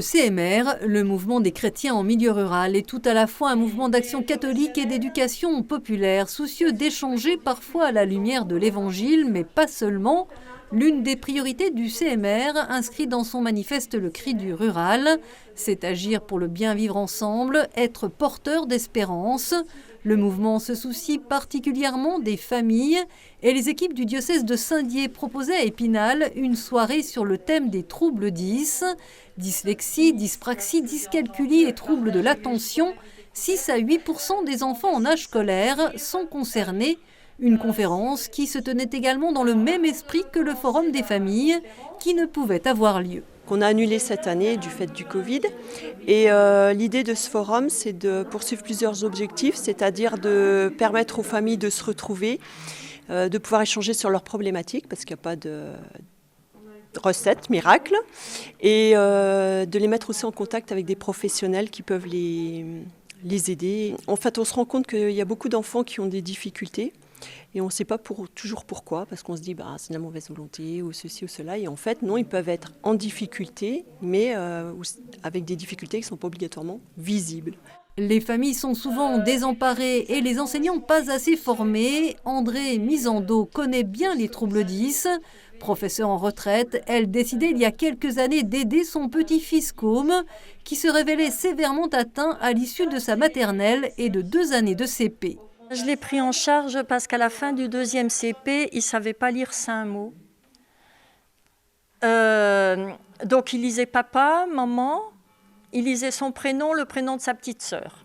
Le CMR, le mouvement des chrétiens en milieu rural, est tout à la fois un mouvement d'action catholique et d'éducation populaire, soucieux d'échanger parfois à la lumière de l'Évangile, mais pas seulement. L'une des priorités du CMR, inscrit dans son manifeste Le Cri du Rural, c'est agir pour le bien vivre ensemble, être porteur d'espérance. Le mouvement se soucie particulièrement des familles et les équipes du diocèse de Saint-Dié proposaient à Épinal une soirée sur le thème des troubles 10, dyslexie, dyspraxie, dyscalculie et troubles de l'attention. 6 à 8% des enfants en âge scolaire sont concernés. Une conférence qui se tenait également dans le même esprit que le Forum des familles, qui ne pouvait avoir lieu. Qu'on a annulé cette année du fait du Covid. Et l'idée de ce forum, c'est de poursuivre plusieurs objectifs, c'est-à-dire de permettre aux familles de se retrouver, de pouvoir échanger sur leurs problématiques, parce qu'il n'y a pas de recette miracle, et de les mettre aussi en contact avec des professionnels qui peuvent les aider. En fait, on se rend compte qu'il y a beaucoup d'enfants qui ont des difficultés. Et on ne sait pas toujours pourquoi, parce qu'on se dit c'est de la mauvaise volonté ou ceci ou cela. Et en fait, non, ils peuvent être en difficulté, mais avec des difficultés qui ne sont pas obligatoirement visibles. Les familles sont souvent désemparées et les enseignants pas assez formés. André Misando connaît bien les troubles 10. Professeure en retraite, elle décidait il y a quelques années d'aider son petit-fils Côme, qui se révélait sévèrement atteint à l'issue de sa maternelle et de 2 années de CP. Je l'ai pris en charge parce qu'à la fin du 2e CP, il ne savait pas lire 5 mots. Donc il lisait papa, maman, il lisait son prénom, le prénom de sa petite sœur.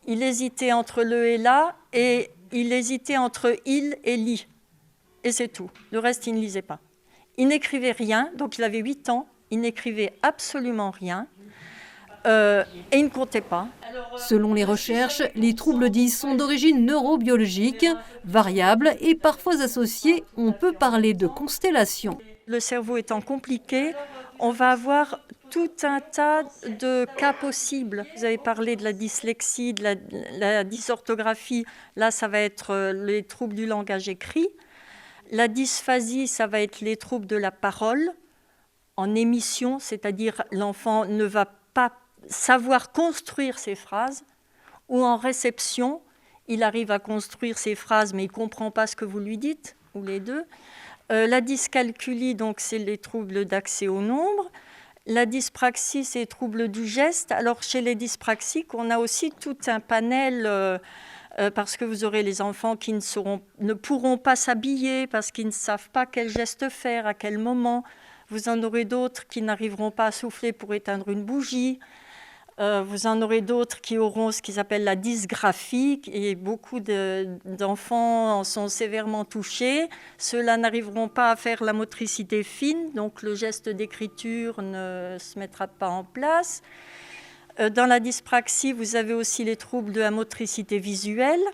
Il hésitait entre le et la, et il hésitait entre il et li. Et c'est tout. Le reste, il ne lisait pas. Il n'écrivait rien, donc il avait 8 ans, il n'écrivait absolument rien. Et il ne comptait pas. Selon les recherches, les troubles 10 sont d'origine neurobiologique, variables et parfois associés. On peut parler de constellation. Le cerveau étant compliqué, on va avoir tout un tas de cas possibles. Vous avez parlé de la dyslexie, de la dysorthographie. Là, ça va être les troubles du langage écrit. La dysphasie, ça va être les troubles de la parole en émission, c'est-à-dire l'enfant ne va pas savoir construire ses phrases, ou en réception, il arrive à construire ses phrases, mais il ne comprend pas ce que vous lui dites, ou les deux. La dyscalculie, donc, c'est les troubles d'accès au nombre. La dyspraxie, c'est les troubles du geste. Alors, chez les dyspraxiques, on a aussi tout un panel, parce que vous aurez les enfants qui ne pourront pas s'habiller, parce qu'ils ne savent pas quel geste faire, à quel moment. Vous en aurez d'autres qui n'arriveront pas à souffler pour éteindre une bougie. Vous en aurez d'autres qui auront ce qu'ils appellent la dysgraphie, et beaucoup d'enfants en sont sévèrement touchés. Ceux-là n'arriveront pas à faire la motricité fine, donc le geste d'écriture ne se mettra pas en place. Dans la dyspraxie, vous avez aussi les troubles de la motricité visuelle.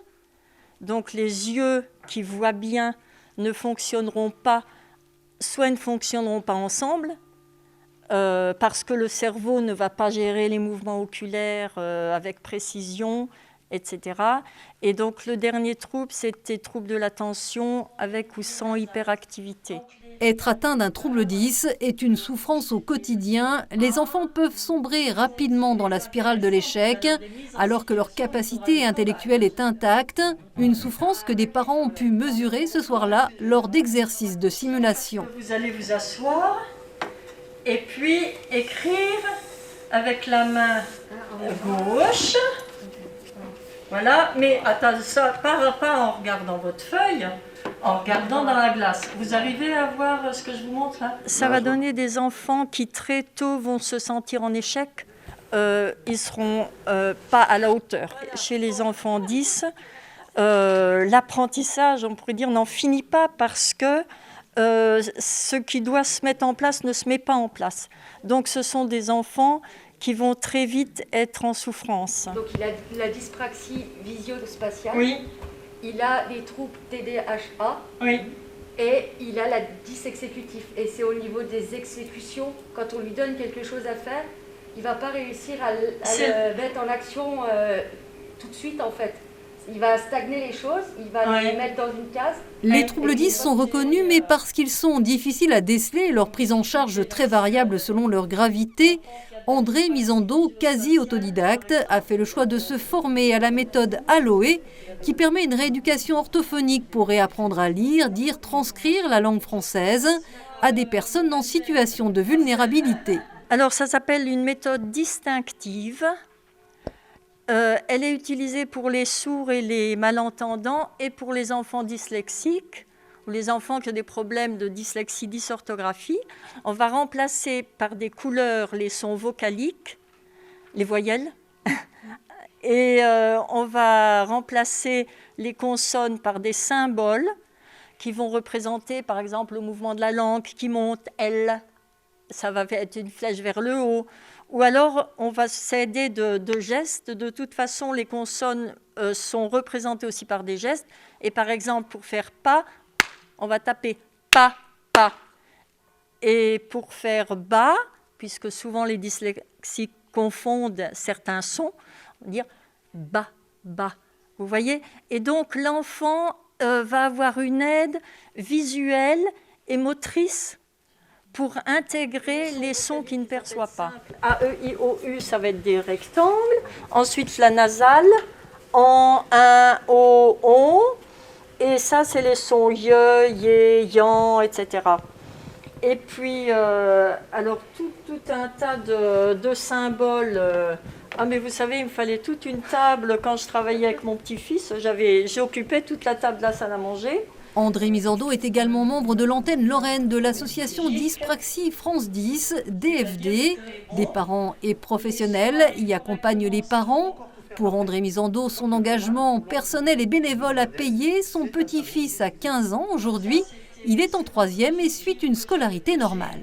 Donc les yeux qui voient bien ne fonctionneront pas, soit ne fonctionneront pas ensemble, parce que le cerveau ne va pas gérer les mouvements oculaires avec précision, etc. Et donc le dernier trouble, c'est les troubles de l'attention avec ou sans hyperactivité. Être atteint d'un trouble 10 est une souffrance au quotidien. Les enfants peuvent sombrer rapidement dans la spirale de l'échec, alors que leur capacité intellectuelle est intacte. Une souffrance que des parents ont pu mesurer ce soir-là lors d'exercices de simulation. Vous allez vous asseoir et puis écrire avec la main gauche. Voilà, mais attends, ça, pas en regardant votre feuille, en regardant dans la glace. Vous arrivez à voir ce que je vous montre là? Ça va donner des enfants qui très tôt vont se sentir en échec. Ils seront pas à la hauteur. Chez les enfants 10, l'apprentissage, on pourrait dire, n'en finit pas parce que ce qui doit se mettre en place ne se met pas en place. Donc ce sont des enfants qui vont très vite être en souffrance. Donc il a la dyspraxie visio-spatiale, oui. Il a les troubles TDAH, oui. Et il a la dysexécutif. Et c'est au niveau des exécutions, quand on lui donne quelque chose à faire, il ne va pas réussir à le mettre en action tout de suite en fait. Il va stagner les choses, il va les mettre dans une case. Les troubles 10 sont reconnus, mais parce qu'ils sont difficiles à déceler, leur prise en charge très variable selon leur gravité, André Misando, quasi autodidacte, a fait le choix de se former à la méthode Aloé, qui permet une rééducation orthophonique pour réapprendre à lire, dire, transcrire la langue française à des personnes en situation de vulnérabilité. Alors ça s'appelle une méthode distinctive. Elle est utilisée pour les sourds et les malentendants et pour les enfants dyslexiques ou les enfants qui ont des problèmes de dyslexie, dysorthographie. On va remplacer par des couleurs les sons vocaliques, les voyelles, et on va remplacer les consonnes par des symboles qui vont représenter par exemple le mouvement de la langue qui monte, L, ça va être une flèche vers le haut. Ou alors, on va s'aider de gestes. De toute façon, les consonnes sont représentées aussi par des gestes. Et par exemple, pour faire pas, on va taper pas, pas. Et pour faire bas, puisque souvent les dyslexiques confondent certains sons, on va dire bas, bas. Vous voyez ? Et donc, l'enfant va avoir une aide visuelle et motrice pour intégrer les sons qu'il ne perçoit pas. A, E, I, O, U, ça va être des rectangles. Ensuite, la nasale, en, un, o, on. Et ça, c'est les sons ye, yé, yan, etc. Et puis, alors, tout un tas de symboles. Mais vous savez, il me fallait toute une table. Quand je travaillais avec mon petit-fils, j'occupais toute la table de la salle à manger. André Misando est également membre de l'antenne Lorraine de l'association Dyspraxie France 10, DFD. Des parents et professionnels y accompagnent les parents. Pour André Misando, son engagement personnel et bénévole a payé. Son petit-fils a 15 ans aujourd'hui. Il est en 3e et suit une scolarité normale.